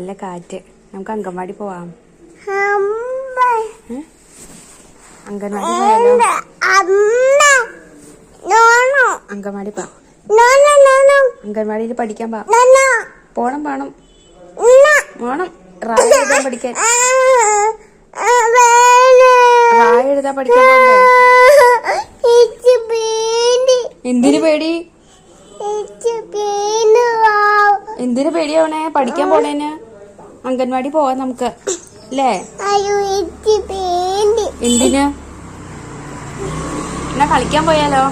നല്ല കാറ്റ്. നമുക്ക് അംഗൻവാടി പോവാം. അംഗൻവാടി പോയാലോ? അംഗൻവാടി പോവാം. അംഗൻവാടിയിൽ പഠിക്കാൻ പോണം. പോണം. റായ എഴുതാൻ പഠിക്കാൻ. റായ എഴുതാൻ പഠിക്കാൻ പോണ്ടേ? എന്തിനു പേടി? എന്തിനു പേടിയാവണേ? പഠിക്കാൻ പോണേന്. അംഗൻവാടി പോവാം നമുക്ക് അല്ലേ? എന്തിന്? എന്നാ കളിക്കാൻ പോയാലോ?